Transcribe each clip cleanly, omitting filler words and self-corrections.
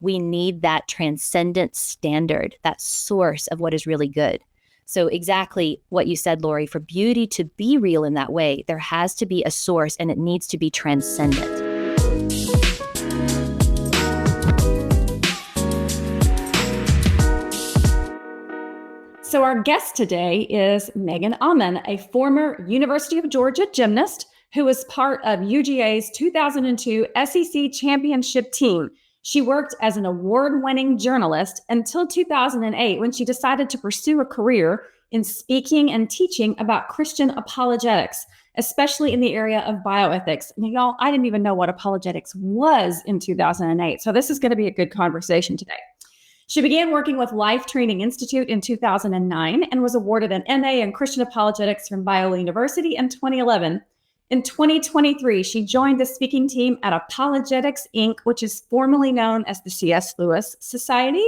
we need that transcendent standard, that source of what is really good. So exactly what you said, Lori, for beauty to be real in that way, there has to be a source and it needs to be transcendent. So our guest today is Megan Almon, a former University of Georgia gymnast who was part of UGA's 2002 SEC championship team. She worked as an award-winning journalist until 2008 when she decided to pursue a career in speaking and teaching about Christian apologetics, especially in the area of bioethics. And y'all, I didn't even know what apologetics was in 2008. So this is going to be a good conversation today. She began working with Life Training Institute in 2009 and was awarded an MA in Christian Apologetics from Biola University in 2011. In 2023, she joined the speaking team at Apologetics, Inc., which is formerly known as the C.S. Lewis Society.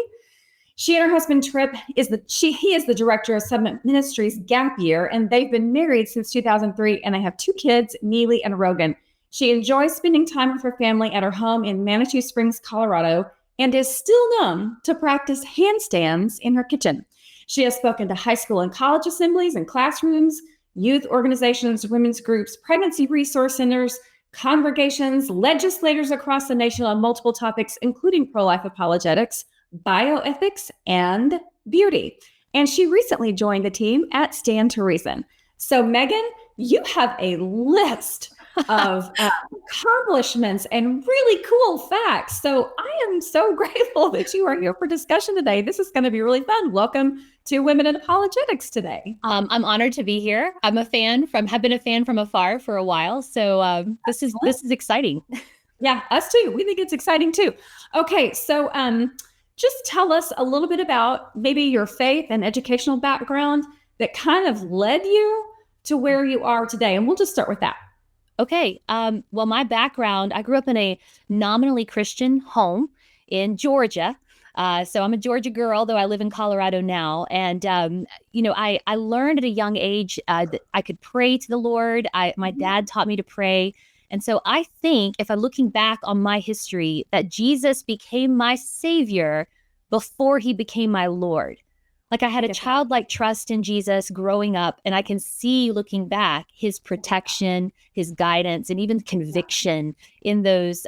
She and her husband, Tripp, he is the director of Summit Ministries Gap Year, and they've been married since 2003, and they have 2 kids, Neely and Rogan. She enjoys spending time with her family at her home in Manitou Springs, Colorado, and is still known to practice handstands in her kitchen. She has spoken to high school and college assemblies and classrooms, youth organizations, women's groups, pregnancy resource centers, congregations, legislators across the nation on multiple topics, including pro-life apologetics, bioethics, and beauty. And she recently joined the team at Stand to Reason. So Megan, you have a list of accomplishments and really cool facts. So I am so grateful that you are here for discussion today. This is going to be really fun. Welcome to Women in Apologetics today. I'm honored to be here. Have been a fan from afar for a while. So this is exciting. Yeah, us too. We think it's exciting too. Okay, so just tell us a little bit about maybe your faith and educational background that kind of led you to where you are today. And we'll just start with that. Okay. Well, my background, I grew up in a nominally Christian home in Georgia. So I'm a Georgia girl, though I live in Colorado now. And, I learned at a young age that I could pray to the Lord. My dad taught me to pray. And so I think if I'm looking back on my history, that Jesus became my savior before he became my Lord. Like I had a childlike trust in Jesus growing up, and I can see looking back his protection, his guidance, and even conviction in those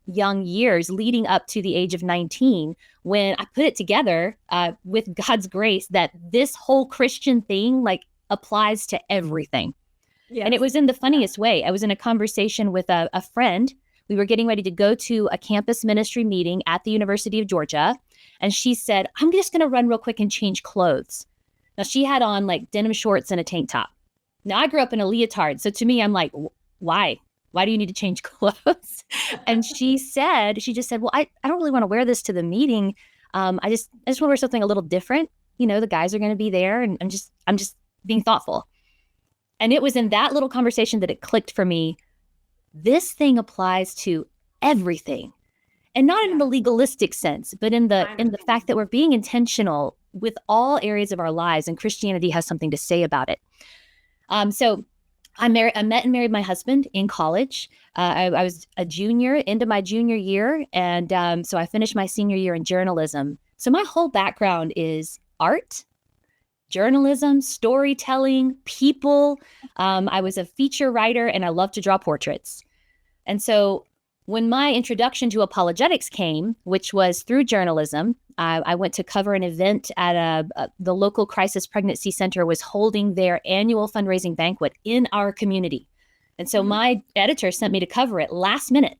young years leading up to the age of 19, when I put it together with God's grace that this whole Christian thing like applies to everything. Yes. And it was in the funniest way. I was in a conversation with a friend. We were getting ready to go to a campus ministry meeting at the University of Georgia. And she said, I'm just going to run real quick and change clothes. Now, she had on like denim shorts and a tank top. Now, I grew up in a leotard. So to me, I'm like, why? Why do you need to change clothes? And she just said, well, I don't really want to wear this to the meeting. I just want to wear something a little different. You know, the guys are going to be there, and I'm just being thoughtful. And it was in that little conversation that it clicked for me. This thing applies to everything. And not in the legalistic sense, but in the fact that we're being intentional with all areas of our lives, and Christianity has something to say about it. So I met and married my husband in college. I was a junior into my junior year, and so I finished my senior year in journalism. So my whole background is art, journalism, storytelling, people. I was a feature writer, and I love to draw portraits. And so when my introduction to apologetics came, which was through journalism, I went to cover an event at the local crisis pregnancy center was holding their annual fundraising banquet in our community. And so my editor sent me to cover it last minute.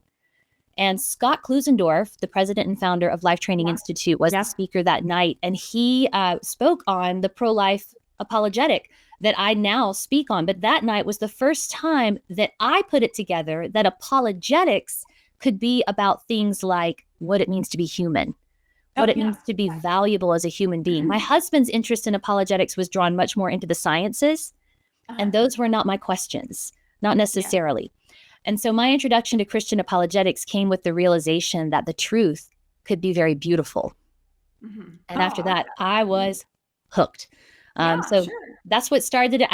And Scott Klusendorf, the president and founder of Life Training Institute, was the speaker that night. And he spoke on the pro-life apologetic that I now speak on. But that night was the first time that I put it together that apologetics could be about things like what it means to be human, what it means to be valuable as a human being. My husband's interest in apologetics was drawn much more into the sciences, and those were not my questions, not necessarily. And so my introduction to Christian apologetics came with the realization that the truth could be very beautiful. And after that, I was hooked. That's what started it.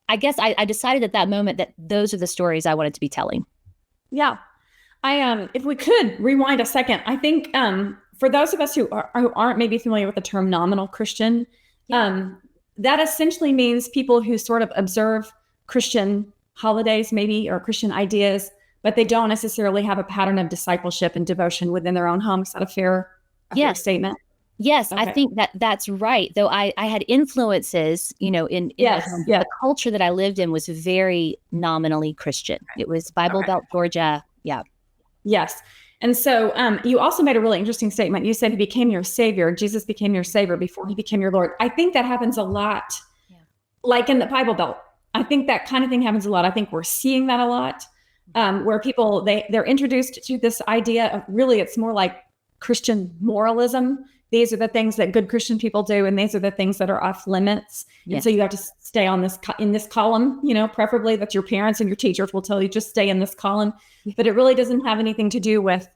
I guess I decided at that moment that those are the stories I wanted to be telling. Yeah. If we could rewind a second, I think for those of us who aren't maybe familiar with the term nominal Christian, that essentially means people who sort of observe Christian holidays, maybe, or Christian ideas, but they don't necessarily have a pattern of discipleship and devotion within their own home. Is that a fair statement? Yes, Okay. I think that's right. Though I had influences, in Yes, the home. yes. The culture that I lived in was very nominally Christian. It was Bible Belt, Georgia. Yeah. Yes. And so you also made a really interesting statement. You said he became your savior. Jesus became your savior before he became your Lord. I think that happens a lot, like in the Bible Belt. I think that kind of thing happens a lot. I think we're seeing that a lot, where people, they're introduced to this idea of, really, it's more like Christian moralism. These are the things that good Christian people do, and these are the things that are off limits. Yes. And so you have to stay on in this column, preferably that your parents and your teachers will tell you, just stay in this column. But it really doesn't have anything to do with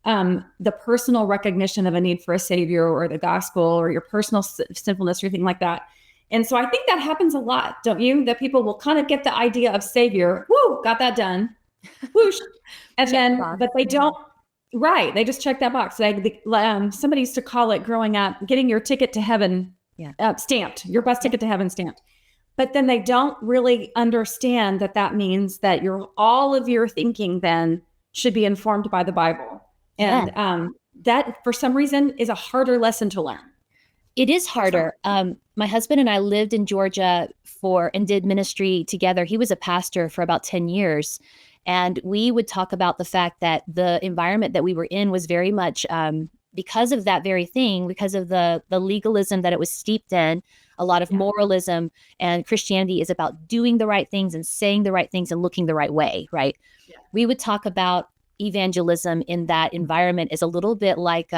the personal recognition of a need for a savior, or the gospel, or your personal sinfulness, or anything like that. And so I think that happens a lot, don't you? That people will kind of get the idea of savior, woo, got that done, whoosh, and then, but they don't. Right. They just check that box. Somebody used to call it, growing up, getting your ticket to heaven stamped, your bus ticket to heaven stamped. But then they don't really understand that means that all of your thinking then should be informed by the Bible. And that, for some reason, is a harder lesson to learn. It is harder. My husband and I lived in Georgia and did ministry together. He was a pastor for about 10 years. And we would talk about the fact that the environment that we were in was very much because of that very thing, because of the legalism that it was steeped in, a lot of moralism. And Christianity is about doing the right things and saying the right things and looking the right way, right? Yeah. We would talk about evangelism in that environment as a little bit like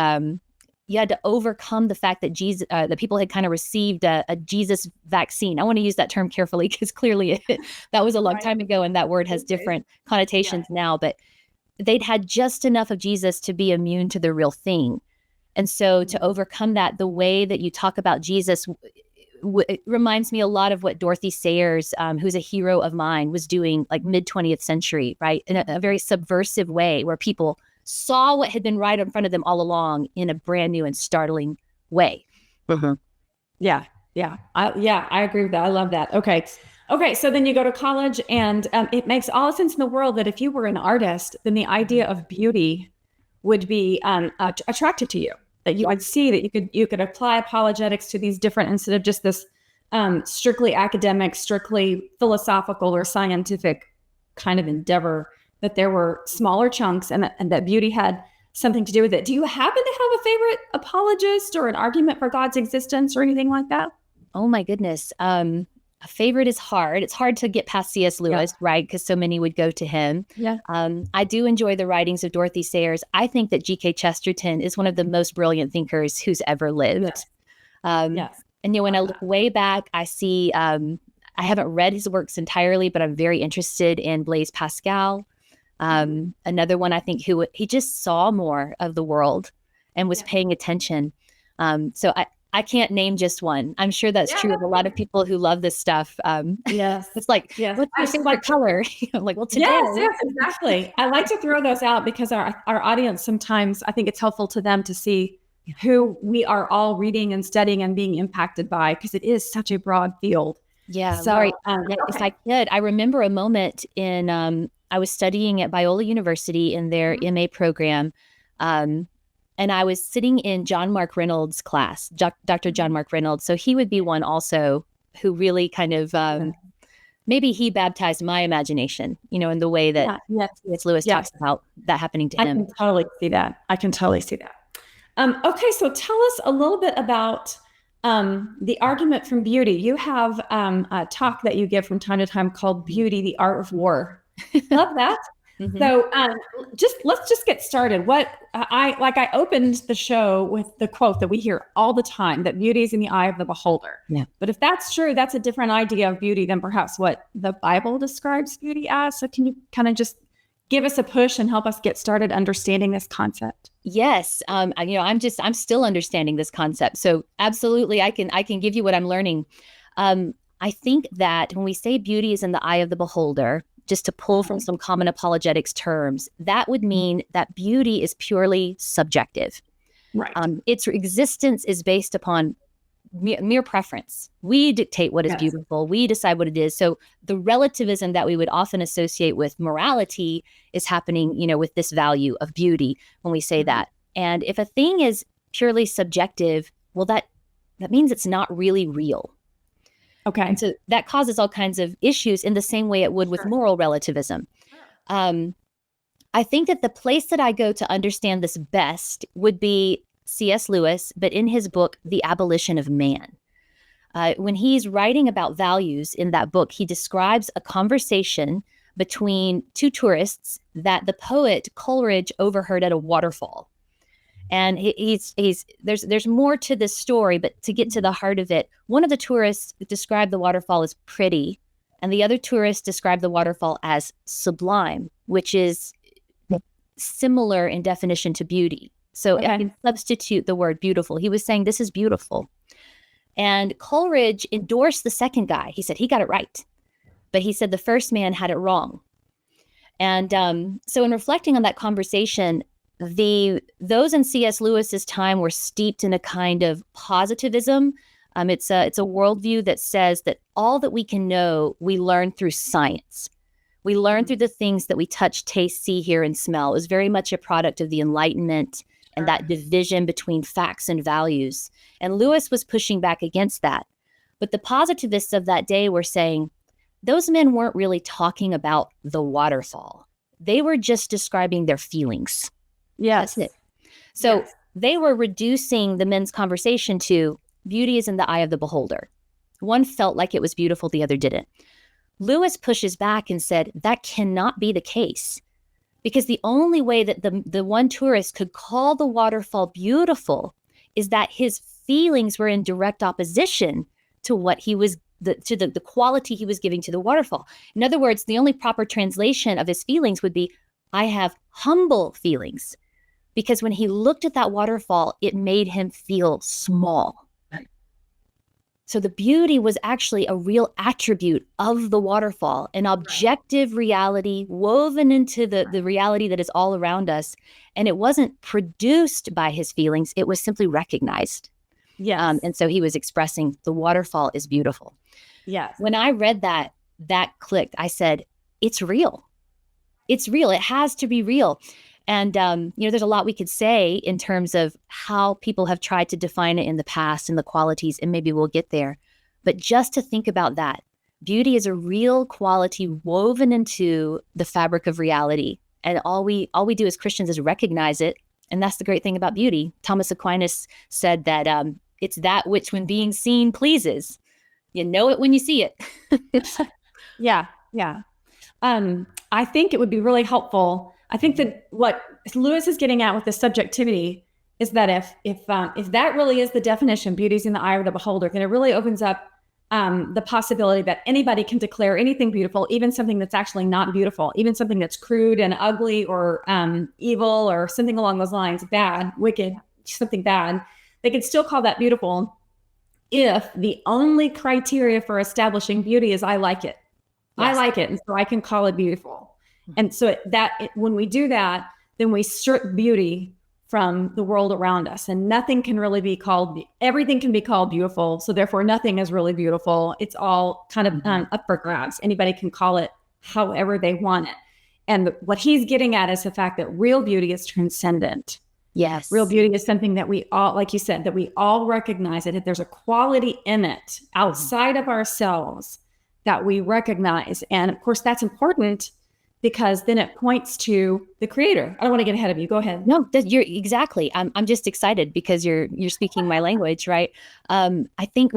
you had to overcome the fact that the people had kind of received a Jesus vaccine. I want to use that term carefully, because clearly that was a long time ago, and that word has different connotations now. But they'd had just enough of Jesus to be immune to the real thing. And so to overcome that, the way that you talk about Jesus it reminds me a lot of what Dorothy Sayers, who's a hero of mine, was doing like mid-20th century, right? In a very subversive way, where people saw what had been right in front of them all along in a brand new and startling way. Mm-hmm. Yeah. I agree with that. I love that. Okay. So then you go to college, and it makes all the sense in the world that if you were an artist, then the idea of beauty would be attractive to you. That you would see that you could apply apologetics to these different, instead of just this strictly academic, strictly philosophical or scientific kind of endeavor. That there were smaller chunks, and that beauty had something to do with it. Do you happen to have a favorite apologist or an argument for God's existence or anything like that? Oh my goodness. A favorite is hard. It's hard to get past C.S. Lewis, right? Because so many would go to him. Yeah. I do enjoy the writings of Dorothy Sayers. I think that G.K. Chesterton is one of the most brilliant thinkers who's ever lived. Yes. And when I look way back, I see, I haven't read his works entirely, but I'm very interested in Blaise Pascal. Another one, I think, who he just saw more of the world and was paying attention. So I can't name just one. I'm sure that's true of a lot of people who love this stuff. It's like, what's your favorite color? Like, well, today. Yes, exactly. I like to throw those out because our audience, sometimes I think it's helpful to them to see who we are all reading and studying and being impacted by, because it is such a broad field. Yeah. So, if I could, I remember a moment in, I was studying at Biola University in their MA program. And I was sitting in John Mark Reynolds' class, Dr. John Mark Reynolds. So he would be one also who really kind of, maybe he baptized my imagination, in the way that C.S. Lewis talks about that happening to him. I can totally see that. Okay, so tell us a little bit about the argument from beauty. You have a talk that you give from time to time called Beauty, the Art of War. Love that. Mm-hmm. So let's just get started. I opened the show with the quote that we hear all the time, that beauty is in the eye of the beholder. Yeah. But if that's true, that's a different idea of beauty than perhaps what the Bible describes beauty as. So can you kind of just give us a push and help us get started understanding this concept? Yes. I'm still understanding this concept. So absolutely, I can give you what I'm learning. I think that when we say beauty is in the eye of the beholder, just to pull from some common apologetics terms, that would mean that beauty is purely subjective. Right. Its existence is based upon mere preference. We dictate what is beautiful. We decide what it is. So the relativism that we would often associate with morality is happening, with this value of beauty when we say that. And if a thing is purely subjective, well, that means it's not really real. Okay. And so that causes all kinds of issues in the same way it would with moral relativism. I think that the place that I go to understand this best would be C.S. Lewis, but in his book, The Abolition of Man. When he's writing about values in that book, he describes a conversation between two tourists that the poet Coleridge overheard at a waterfall. And there's more to this story, but to get to the heart of it, one of the tourists described the waterfall as pretty, and the other tourist described the waterfall as sublime, which is similar in definition to beauty. So I can substitute the word beautiful. He was saying, this is beautiful. And Coleridge endorsed the second guy. He said he got it right. But he said the first man had it wrong. And so in reflecting on that conversation, those in C.S. Lewis's time were steeped in a kind of positivism. It's a worldview that says that all that we can know, we learn through science. We learn through the things that we touch, taste, see, hear, and smell. It was very much a product of the Enlightenment and that division between facts and values. And Lewis was pushing back against that. But the positivists of that day were saying, those men weren't really talking about the waterfall. They were just describing their feelings. Yes. That's it. So they were reducing the men's conversation to beauty is in the eye of the beholder. One felt like it was beautiful, the other didn't. Lewis pushes back and said that cannot be the case, because the only way that the one tourist could call the waterfall beautiful is that his feelings were in direct opposition to what he was the quality he was giving to the waterfall. In other words, the only proper translation of his feelings would be, I have humble feelings, because when he looked at that waterfall, it made him feel small. So the beauty was actually a real attribute of the waterfall, an objective reality woven into the reality that is all around us. And it wasn't produced by his feelings. It was simply recognized. Yes. And so he was expressing the waterfall is beautiful. Yes. When I read that clicked. I said, it's real. It's real. It has to be real. And, there's a lot we could say in terms of how people have tried to define it in the past and the qualities, and maybe we'll get there. But just to think about that, beauty is a real quality woven into the fabric of reality. And all we do as Christians is recognize it. And that's the great thing about beauty. Thomas Aquinas said that it's that which when being seen pleases. You know it when you see it. Yeah. I think it would be really helpful. I think that what Lewis is getting at with the subjectivity is that if that really is the definition, beauty's in the eye of the beholder, then it really opens up the possibility that anybody can declare anything beautiful, even something that's actually not beautiful, even something that's crude and ugly or evil or something along those lines, bad, wicked, something bad. They can still call that beautiful if the only criteria for establishing beauty is I like it. Yes. I like it, and so I can call it beautiful. And so when we do that, then we strip beauty from the world around us, and nothing can really be called, everything can be called beautiful. So therefore nothing is really beautiful. It's all kind of up for grabs. Anybody can call it however they want it. And what he's getting at is the fact that real beauty is transcendent. Yes. Real beauty is something that we all, like you said, that we all recognize it. If there's a quality in it outside of ourselves that we recognize. And of course that's important, because then it points to the creator. I don't want to get ahead of you. Go ahead. No, you're exactly. I'm just excited because you're speaking my language, right? I think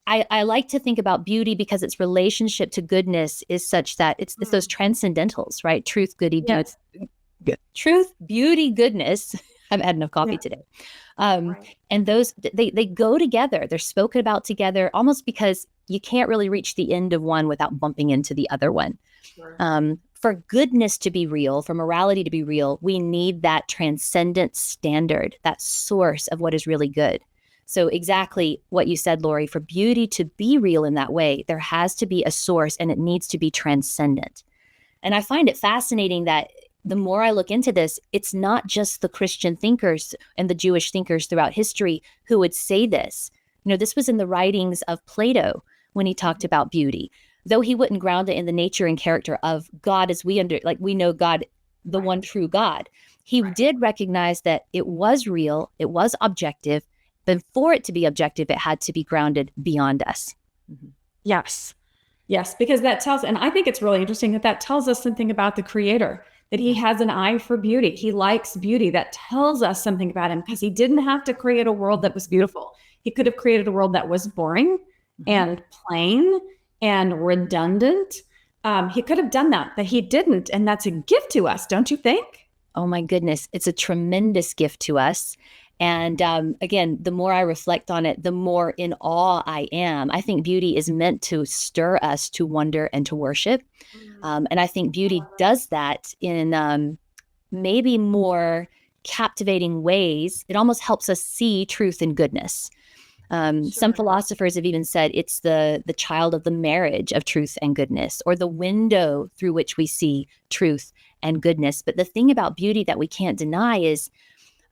I like to think about beauty because its relationship to goodness is such that it's those transcendentals, right? Truth, beauty, yes. Truth, beauty, goodness. I've had enough coffee today. Right. And those they go together. They're spoken about together, almost because you can't really reach the end of one without bumping into the other one. Sure. For goodness to be real, for morality to be real, we need that transcendent standard, that source of what is really good. So exactly what you said, Lori, for beauty to be real in that way, there has to be a source, and it needs to be transcendent. And I find it fascinating that the more I look into this, it's not just the Christian thinkers and the Jewish thinkers throughout history who would say this. This was in the writings of Plato when he talked about beauty, though he wouldn't ground it in the nature and character of God as we know God, the one true God. He did recognize that it was real, it was objective, but for it to be objective, it had to be grounded beyond us. Mm-hmm. Yes, because that tells, and I think it's really interesting that tells us something about the Creator, that he has an eye for beauty. He likes beauty. That tells us something about him, because he didn't have to create a world that was beautiful. He could have created a world that was boring and plain and redundant. He could have done that, but he didn't. And that's a gift to us, don't you think? Oh my goodness. It's a tremendous gift to us. And again, the more I reflect on it, the more in awe I am. I think beauty is meant to stir us to wonder and to worship. And I think beauty does that in maybe more captivating ways. It almost helps us see truth and goodness. Some philosophers have even said it's the child of the marriage of truth and goodness, or the window through which we see truth and goodness. But the thing about beauty that we can't deny is,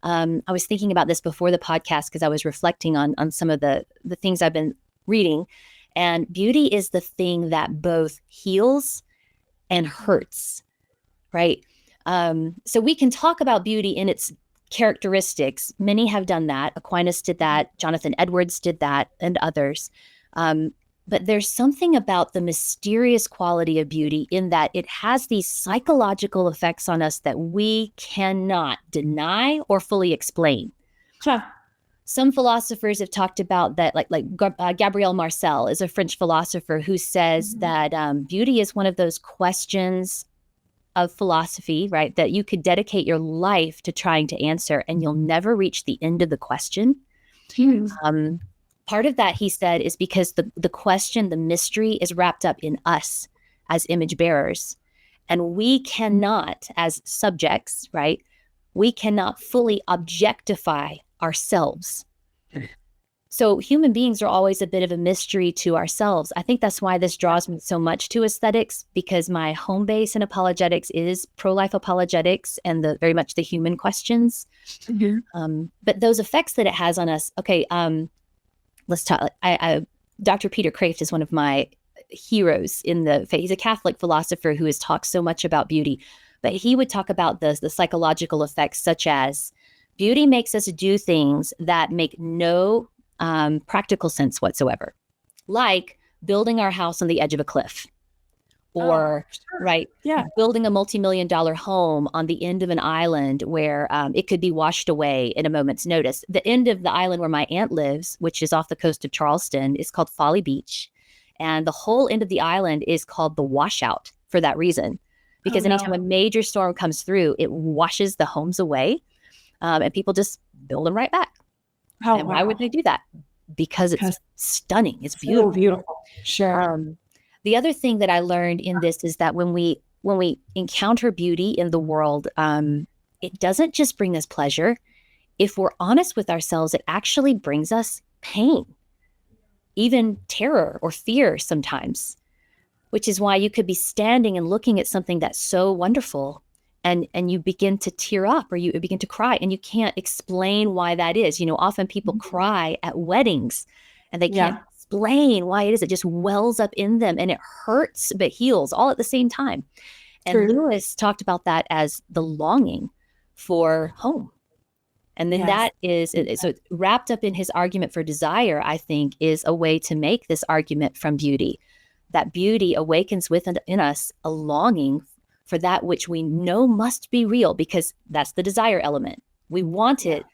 I was thinking about this before the podcast because I was reflecting on some of the things I've been reading. And beauty is the thing that both heals and hurts, right? So we can talk about beauty in its characteristics. Many have done that. Aquinas did that. Jonathan Edwards did that, and others. But there's something about the mysterious quality of beauty in that it has these psychological effects on us that we cannot deny or fully explain. Sure. Some philosophers have talked about that, like Gabriel Marcel is a French philosopher who says that beauty is one of those questions of philosophy, right, that you could dedicate your life to trying to answer, and you'll never reach the end of the question. Part of that, he said, is because the question, the mystery, is wrapped up in us as image bearers. And we cannot, as subjects, right, we cannot fully objectify ourselves. So human beings are always a bit of a mystery to ourselves. I think that's why this draws me so much to aesthetics, because my home base in apologetics is pro-life apologetics and very much the human questions. But those effects that it has on us, let's talk. Dr. Peter Kraft is one of my heroes in the faith. He's a Catholic philosopher who has talked so much about beauty, but he would talk about the psychological effects, such as beauty makes us do things that make no practical sense whatsoever, like building our house on the edge of a cliff, or building a multi-million-dollar home on the end of an island where it could be washed away in a moment's notice. The end of the island where my aunt lives, which is off the coast of Charleston, is called Folly Beach. And the whole end of the island is called the washout for that reason, because anytime a major storm comes through, it washes the homes away, and people just build them right back. Why would they do that? Because it's stunning. It's beautiful. So beautiful. Sure. The other thing that I learned in this is that when we encounter beauty in the world, it doesn't just bring us pleasure. If we're honest with ourselves, it actually brings us pain, even terror or fear sometimes, which is why you could be standing and looking at something that's so wonderful, and you begin to tear up, or you begin to cry, and you can't explain why that is. Often people cry at weddings, and they can't explain why it is. It just wells up in them, and it hurts but heals all at the same time. And Lewis talked about that as the longing for home. And then that is, so wrapped up in his argument for desire, I think, is a way to make this argument from beauty. That beauty awakens within us a longing for that which we know must be real, because that's the desire element. We want it,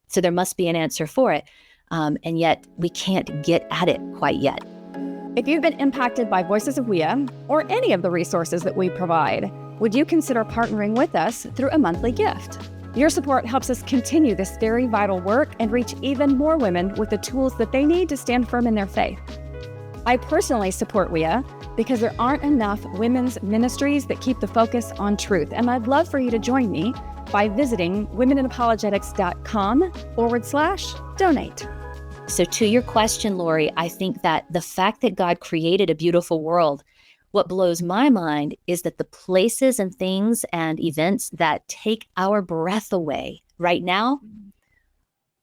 so there must be an answer for it. And yet we can't get at it quite yet. If you've been impacted by Voices of WIA or any of the resources that we provide, would you consider partnering with us through a monthly gift? Your support helps us continue this very vital work and reach even more women with the tools that they need to stand firm in their faith. I personally support WIA because there aren't enough women's ministries that keep the focus on truth, and I'd love for you to join me by visiting womeninapologetics.com/donate. So to your question, Lori, I think that the fact that God created a beautiful world, What blows my mind is that the places and things and events that take our breath away right now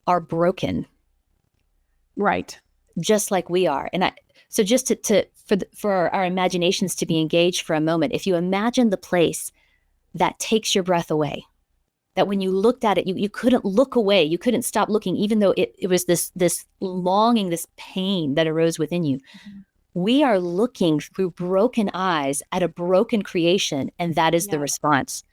are broken. Right. Just like we are. And so just for our imaginations to be engaged for a moment, if you imagine the place that takes your breath away, that when you looked at it, you couldn't look away, you couldn't stop looking, even though it was this longing, this pain that arose within you. We are looking through broken eyes at a broken creation, and that is the response.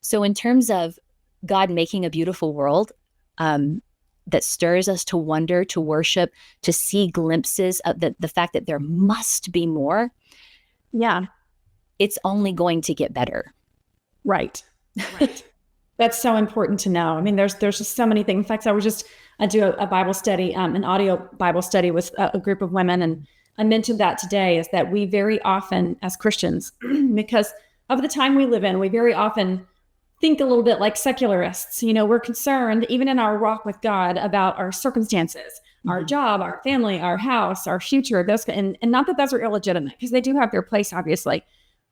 So in terms of God making a beautiful world, that stirs us to wonder, to worship, to see glimpses of the fact that there must be more. Yeah. It's only going to get better. Right. That's so important to know. I mean, there's just so many things. In fact, I do a Bible study, an audio Bible study with a group of women. And I mentioned that today is that we very often as Christians, because of the time we live in, we very often think a little bit like secularists. We're concerned, even in our walk with God, about our circumstances, our job, our family, our house, our future, and not that those are illegitimate, because they do have their place, obviously.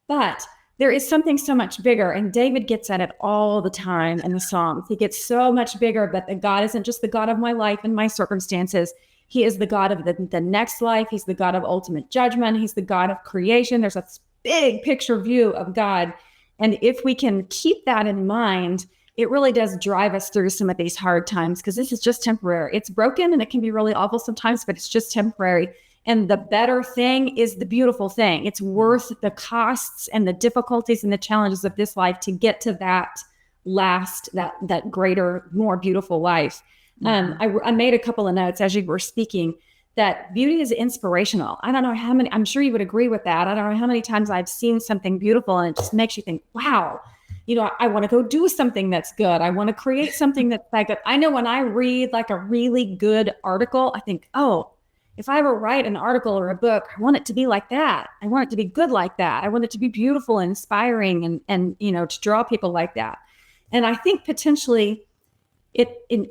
But there is something so much bigger, and David gets at it all the time in the Psalms. He gets so much bigger, but that God isn't just the God of my life and my circumstances. He is the God of the next life. He's the God of ultimate judgment. He's the God of creation. There's a big picture view of God. And if we can keep that in mind, it really does drive us through some of these hard times, because this is just temporary. It's broken and it can be really awful sometimes, but it's just temporary. And the better thing is the beautiful thing. It's worth the costs and the difficulties and the challenges of this life to get to that that greater, more beautiful life. I made a couple of notes as you were speaking that beauty is inspirational. I don't know how many, I'm sure you would agree with that. I don't know how many times I've seen something beautiful and it just makes you think, wow, I want to go do something that's good. I want to create something that's that good. I know when I read like a really good article, I think, oh, if I ever write an article or a book, I want it to be like that. I want it to be good like that. I want it to be beautiful and inspiring and to draw people like that. And I think potentially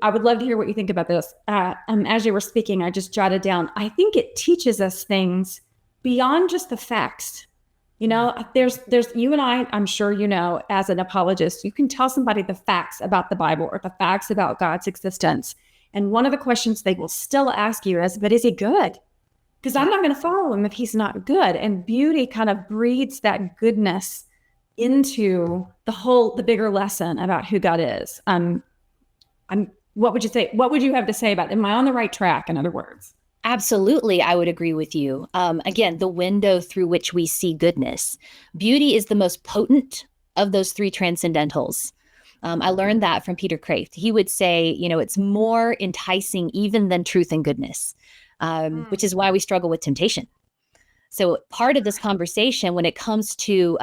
I would love to hear what you think about this. As you were speaking, I just jotted down, I think it teaches us things beyond just the facts. There's you and I'm sure, as an apologist, you can tell somebody the facts about the Bible or the facts about God's existence. And one of the questions they will still ask you is, but is he good? Because I'm not going to follow him if he's not good. And beauty kind of breeds that goodness into the bigger lesson about who God is. What would you say? What would you have to say about it? Am I on the right track, in other words? Absolutely, I would agree with you. Again, the window through which we see goodness. Beauty is the most potent of those three transcendentals. I learned that from Peter Kraft. He would say, it's more enticing even than truth and goodness, which is why we struggle with temptation. So part of this conversation, when it comes to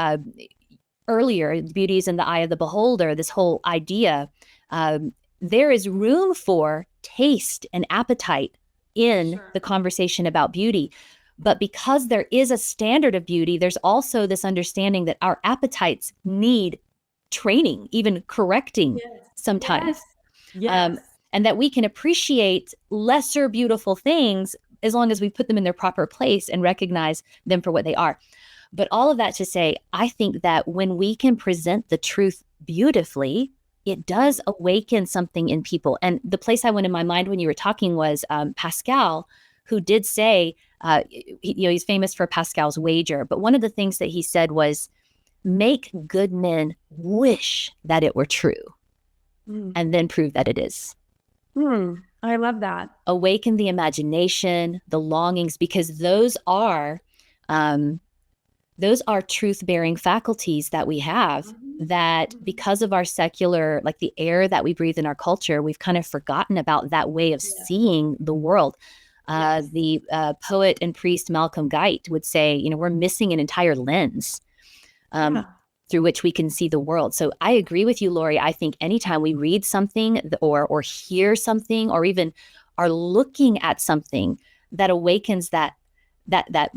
earlier, beauty is in the eye of the beholder, this whole idea, there is room for taste and appetite in the conversation about beauty. But because there is a standard of beauty, there's also this understanding that our appetites need training, even correcting sometimes. Yes. And that we can appreciate lesser beautiful things as long as we put them in their proper place and recognize them for what they are. But all of that to say, I think that when we can present the truth beautifully, it does awaken something in people. And the place I went in my mind when you were talking was Pascal, who did say, he's famous for Pascal's wager. But one of the things that he said was, make good men wish that it were true, and then prove that it is. I love that. Awaken the imagination, the longings, because those are truth-bearing faculties that we have that because of our secular, like the air that we breathe in our culture, we've kind of forgotten about that way of seeing the world. The poet and priest Malcolm Guite would say, we're missing an entire lens through which we can see the world. So I agree with you, Lori. I think anytime we read something or hear something or even are looking at something that awakens that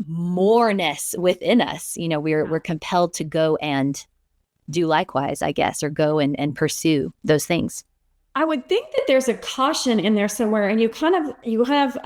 moreness within us, we're compelled to go and do likewise, I guess, or go and pursue those things. I would think that there's a caution in there somewhere, and you have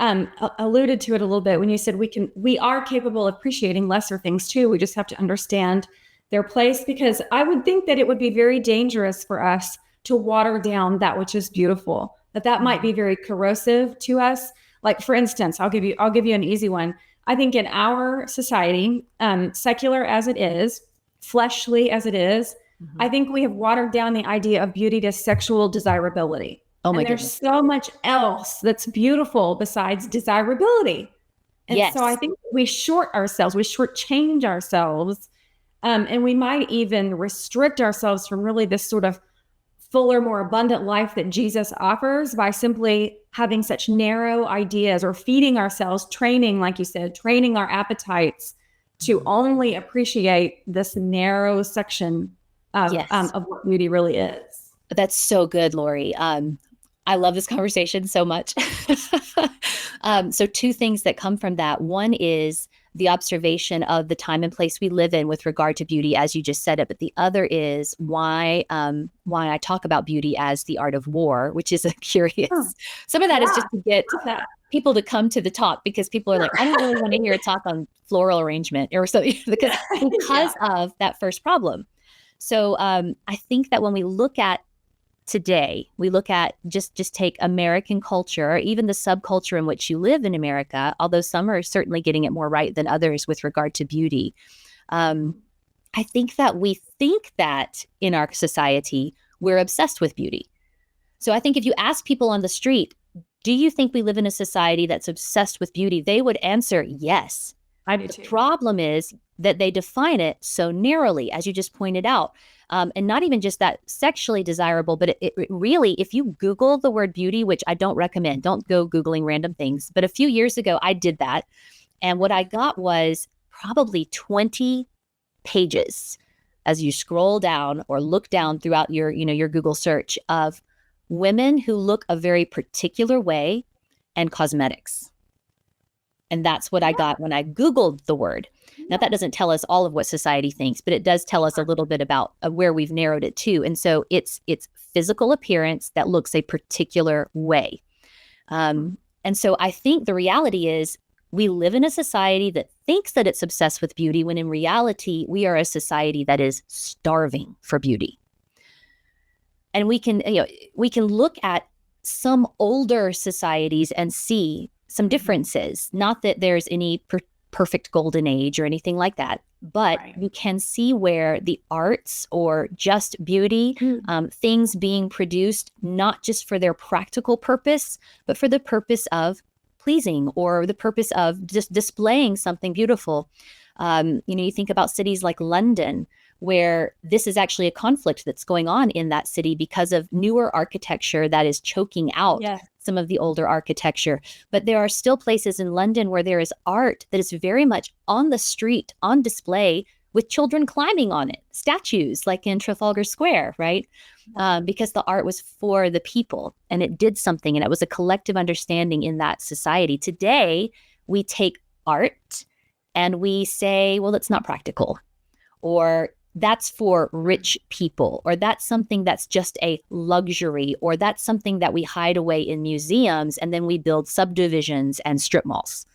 alluded to it a little bit when you said we are capable of appreciating lesser things too. We just have to understand their place, because I would think that it would be very dangerous for us to water down that which is beautiful. That might be very corrosive to us. Like, for instance, I'll give you an easy one. I think in our society, secular as it is, fleshly as it is, I think we have watered down the idea of beauty to sexual desirability. Oh my And there's goodness. so much else that's beautiful besides desirability. And so I Yes. think we shortchange ourselves, and we might even restrict ourselves from really this sort of fuller, more abundant life that Jesus offers by simply having such narrow ideas, or feeding ourselves, training, like you said, training our appetites to only appreciate this narrow section Yes. of what beauty really is. That's so good, Lori. I love this conversation so much. So two things that come from that. One is the observation of the time and place we live in with regard to beauty, as you just said it. But the other is why I talk about beauty as the art of war, which is a curious. Oh, Some of that is yeah, just to get love that. people to come to the talk, because people are like, I don't really want to hear a talk on floral arrangement or something, because Yeah. of that first problem. So I think that when we look at today, we look at just take American culture, or even the subculture in which you live in America, although some are certainly getting it more right than others with regard to beauty. I think that we think that in our society, we're obsessed with beauty. So I think if you ask people on the street, do you think we live in a society that's obsessed with beauty? They would answer yes. I do The too. problem is that they define it so narrowly, as you just pointed out. And not even just that sexually desirable, but it really, if you Google the word beauty, which I don't recommend, don't go Googling random things. But a few years ago, I did that. And what I got was probably 20 pages as you scroll down or look down throughout your Google search of women who look a very particular way and cosmetics. And that's what I got when I Googled the word. Now, that doesn't tell us all of what society thinks, but it does tell us a little bit about where we've narrowed it to. And so it's physical appearance that looks a particular way. And so I think the reality is we live in a society that thinks that it's obsessed with beauty, when in reality, we are a society that is starving for beauty. And we can look at some older societies and see some differences. Not that there's any perfect golden age or anything like that, but Right. you can see where the arts, or just beauty, things being produced not just for their practical purpose, but for the purpose of pleasing, or the purpose of just displaying something beautiful. You think about cities like London, where this is actually a conflict that's going on in that city because of newer architecture that is choking out Yes. some of the older architecture. But there are still places in London where there is art that is very much on the street, on display, with children climbing on it, statues like in Trafalgar Square, right? Because the art was for the people, and it did something, and it was a collective understanding in that society. Today, we take art and we say, well, it's not practical, or that's for rich people, or that's something that's just a luxury, or that's something that we hide away in museums, and then we build subdivisions and strip malls.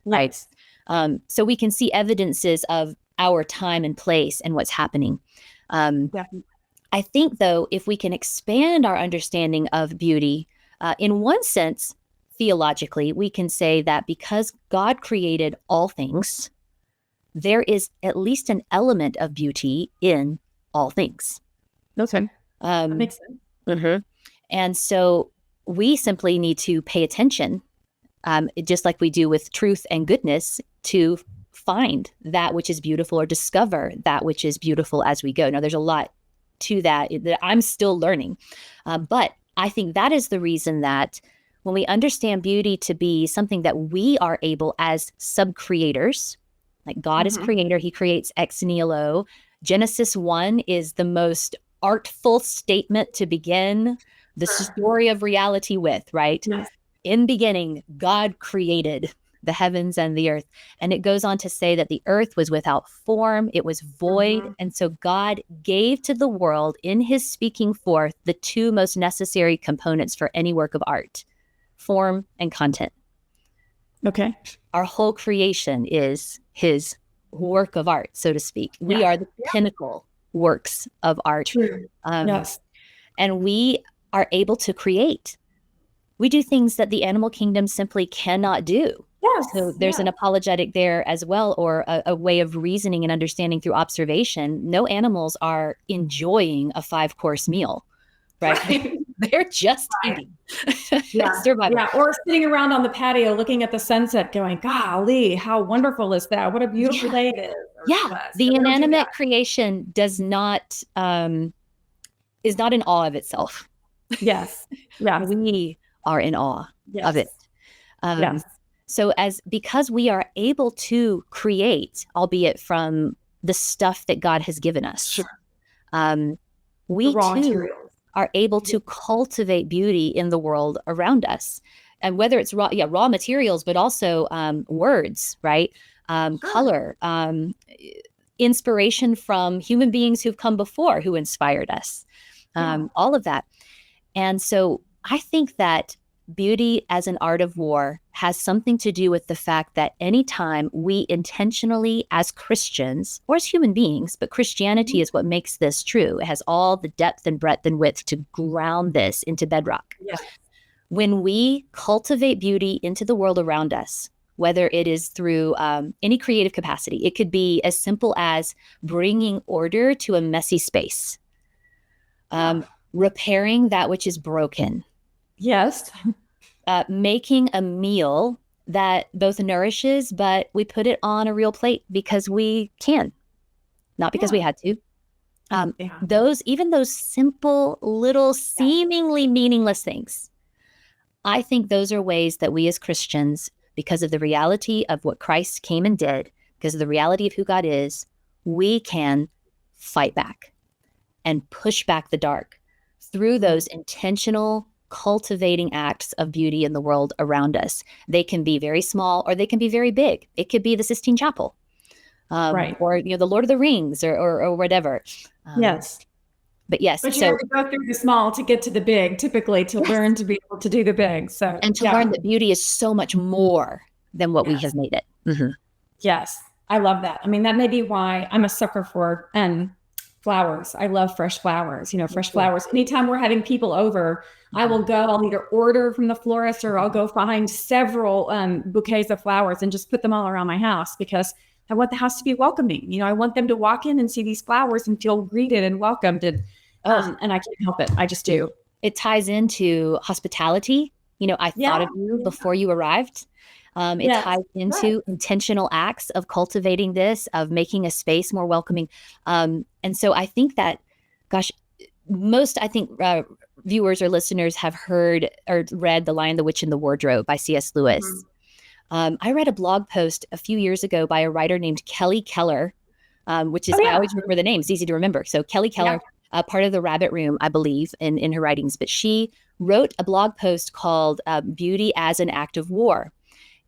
Right. Yes. So we can see evidences of our time and place and what's happening. Definitely. I think, though, if we can expand our understanding of beauty, in one sense, theologically, we can say that because God created all things, there is at least an element of beauty in all things. Okay. That Um, makes sense. mhm. And so we simply need to pay attention, just like we do with truth and goodness, to find that which is beautiful, or discover that which is beautiful as we go. Now, there's a lot to that I'm still learning. But I think that is the reason that when we understand beauty to be something that we are able, as sub-creators, like God is creator, he creates ex nihilo. Genesis 1 is the most artful statement to begin the story of reality with, right? Yes. In beginning, God created. the heavens and the earth. And it goes on to say that the earth was without form, it was void. And so God gave to the world in his speaking forth the two most necessary components for any work of art, form and content. Okay. Our whole creation is his work of art, so to speak. We are the pinnacle works of art. True. Yes. And we are able to create. We do things that the animal kingdom simply cannot do. Yes. So there's an apologetic there as well, or a way of reasoning and understanding through observation. No animals are enjoying a 5-course meal, right? They're just eating. Survival. Yeah. Or sitting around on the patio looking at the sunset going, golly, how wonderful is that? What a beautiful day it is. The inanimate creation does not, is not in awe of itself. Yes. Yeah. We are in awe of it. So because we are able to create, albeit from the stuff that God has given us, we too are able to cultivate beauty in the world around us. And whether it's raw materials, but also words, right? Color, inspiration from human beings who've come before who inspired us, all of that. And so I think that beauty as an art of war has something to do with the fact that anytime we intentionally, as Christians or as human beings, but Christianity is what makes this true. It has all the depth and breadth and width to ground this into bedrock. When we cultivate beauty into the world around us, whether it is through any creative capacity, it could be as simple as bringing order to a messy space, repairing that which is broken. Yes. Making a meal that both nourishes, but we put it on a real plate because we can, not because we had to. Even those simple little seemingly meaningless things, I think those are ways that we as Christians, because of the reality of what Christ came and did, because of the reality of who God is, we can fight back and push back the dark through those intentional cultivating acts of beauty in the world around us. They can be very small or they can be very big. It could be the Sistine Chapel, or the Lord of the Rings, or whatever. But you have to go through the small to get to the big, typically, to learn to be able to do the big. And to learn that beauty is so much more than what we have made it. Yes, I love that. I mean, that may be why I'm a sucker for flowers. I love fresh flowers, fresh flowers. Anytime we're having people over, I will go, I'll either order from the florist or I'll go find several bouquets of flowers and just put them all around my house because I want the house to be welcoming. I want them to walk in and see these flowers and feel greeted and welcomed. And I can't help it. I just do. It ties into hospitality. I thought of you before you arrived. It ties into intentional acts of cultivating this, of making a space more welcoming. And so I think that, most viewers or listeners have heard or read The Lion, the Witch, and the Wardrobe by C.S. Lewis. I read a blog post a few years ago by a writer named Kelly Keller, which is, I always remember the name. It's easy to remember. So Kelly Keller, part of the Rabbit Room, I believe, in her writings, but she wrote a blog post called Beauty as an Act of War.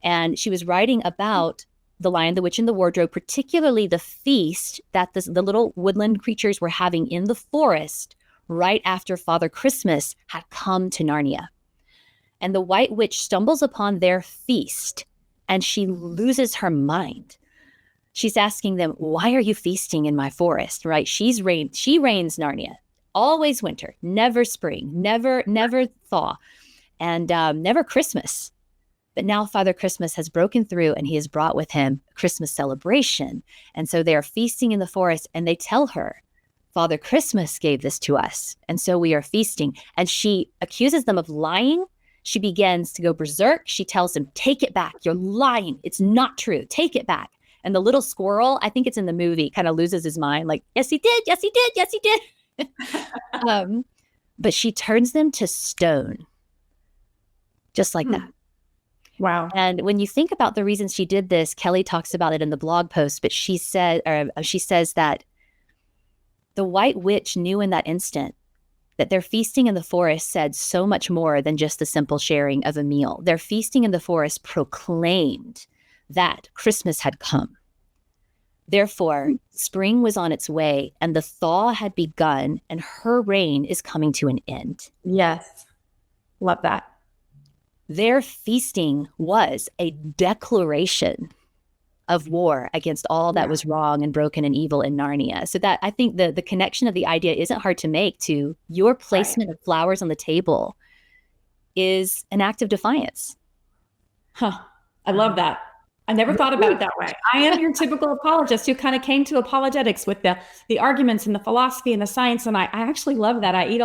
And she was writing about The Lion, the Witch, and the Wardrobe, particularly the feast that the little woodland creatures were having in the forest right after Father Christmas had come to Narnia. And the White Witch stumbles upon their feast and she loses her mind. She's asking them, why are you feasting in my forest, right? She reigns Narnia, always winter, never spring, never thaw, and never Christmas. But now Father Christmas has broken through and he has brought with him a Christmas celebration. And so they are feasting in the forest and they tell her, Father Christmas gave this to us. And so we are feasting. And she accuses them of lying. She begins to go berserk. She tells them, take it back. You're lying. It's not true. Take it back. And the little squirrel, I think it's in the movie, kind of loses his mind. Like, yes, he did. Yes, he did. Yes, he did. But she turns them to stone. Just like that. Wow. And when you think about the reasons she did this, Kelly talks about it in the blog post, but she says that the White Witch knew in that instant that their feasting in the forest said so much more than just the simple sharing of a meal. Their feasting in the forest proclaimed that Christmas had come. Therefore, spring was on its way and the thaw had begun and her reign is coming to an end. Yes. Love that. Their feasting was a declaration of war against all that was wrong and broken and evil in Narnia. So that I think the connection of the idea isn't hard to make to your placement of flowers on the table is an act of defiance. I love that. I never thought about it that way. I am your typical apologist who kind of came to apologetics with the arguments and the philosophy and the science. And I actually love that. I eat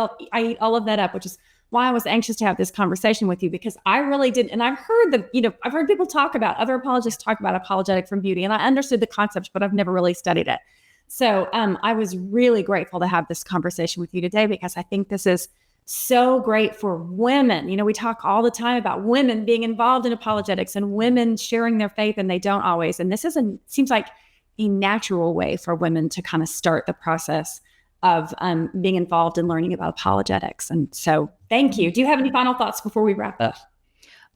all of that up, which is why I was anxious to have this conversation with you, because I really did. And I've heard I've heard people talk about, other apologists talk about apologetic from beauty, and I understood the concept, but I've never really studied it. So I was really grateful to have this conversation with you today, because I think this is so great for women. We talk all the time about women being involved in apologetics and women sharing their faith, and they don't always. And this seems like a natural way for women to kind of start the process of being involved in learning about apologetics. And so thank you. Do you have any final thoughts before we wrap up?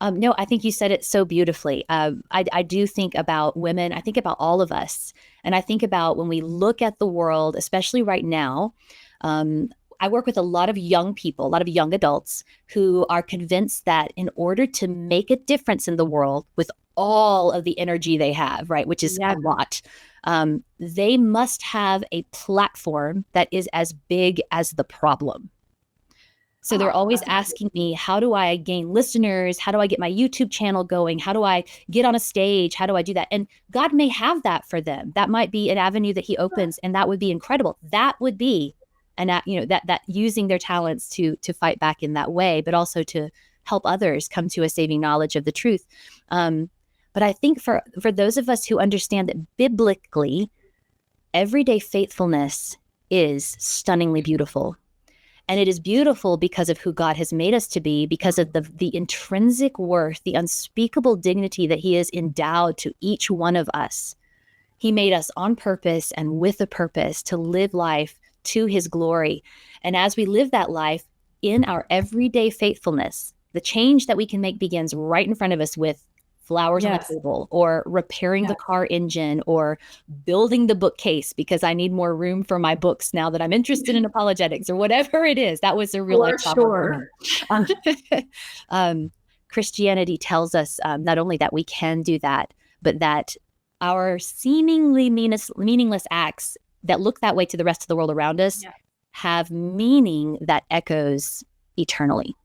No, I think you said it so beautifully. I do think about women. I think about all of us. And I think about when we look at the world, especially right now, I work with a lot of young people, a lot of young adults who are convinced that in order to make a difference in the world with all of the energy they have, right, which is a lot, they must have a platform that is as big as the problem. So they're always asking me, how do I gain listeners? How do I get my YouTube channel going? How do I get on a stage? How do I do that? And God may have that for them. That might be an avenue that he opens, and that would be incredible. That would be that using their talents to fight back in that way, but also to help others come to a saving knowledge of the truth. But I think for those of us who understand that biblically, everyday faithfulness is stunningly beautiful. And it is beautiful because of who God has made us to be, because of the intrinsic worth, the unspeakable dignity that he has endowed to each one of us. He made us on purpose and with a purpose to live life to his glory. And as we live that life in our everyday faithfulness, the change that we can make begins right in front of us with flowers on the table, or repairing the car engine, or building the bookcase because I need more room for my books now that I'm interested in apologetics, or whatever it is. That was a real life topic. Christianity tells us not only that we can do that, but that our seemingly meaningless acts that look that way to the rest of the world around us have meaning that echoes eternally.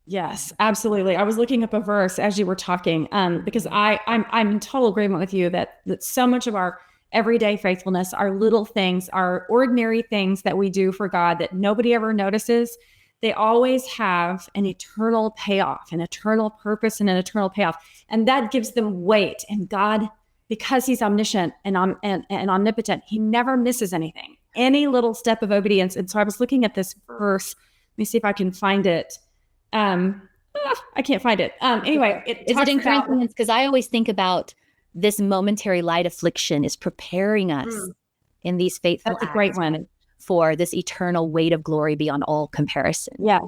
Yes, absolutely. I was looking up a verse as you were talking, because I'm in total agreement with you that so much of our everyday faithfulness, our little things, our ordinary things that we do for God that nobody ever notices, they always have an eternal payoff, an eternal purpose, and an eternal payoff. And that gives them weight. And God, because he's omniscient and omnipotent, he never misses anything, any little step of obedience. And so I was looking at this verse. Let me see if I can find it. I can't find it. Anyway, is it in Corinthians? Because I always think about this momentary light affliction is preparing us in these faithful acts. That's a great one. For this eternal weight of glory beyond all comparison. Yes.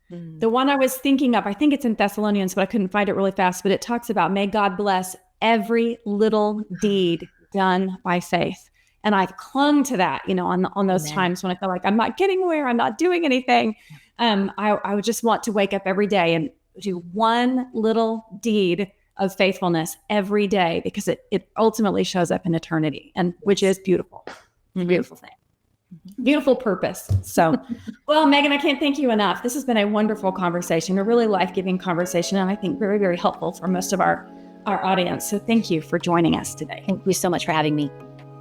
The one I was thinking of, I think it's in Thessalonians, but I couldn't find it really fast, but it talks about, may God bless every little deed done by faith. And I've clung to that, on those times when I feel like I'm not getting where, I'm not doing anything. I would just want to wake up every day and do one little deed of faithfulness every day, because it ultimately shows up in eternity, and which is beautiful. Beautiful thing. Beautiful purpose. So, well, Megan, I can't thank you enough. This has been a wonderful conversation, a really life-giving conversation, and I think very, very helpful for most of our audience. So thank you for joining us today. Thank you so much for having me.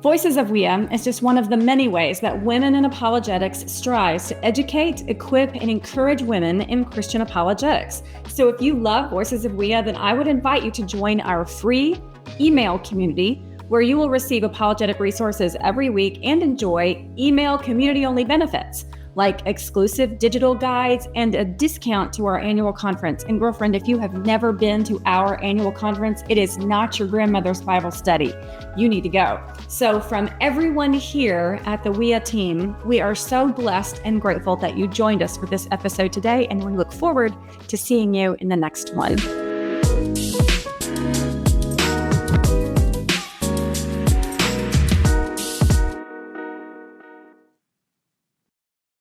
Voices of WIA is just one of the many ways that Women in Apologetics strives to educate, equip, and encourage women in Christian apologetics. So if you love Voices of WIA, then I would invite you to join our free email community, where you will receive apologetic resources every week and enjoy email community-only benefits like exclusive digital guides and a discount to our annual conference. And girlfriend, if you have never been to our annual conference, it is not your grandmother's Bible study. You need to go. So from everyone here at the WIA team, we are so blessed and grateful that you joined us for this episode today, and we look forward to seeing you in the next one.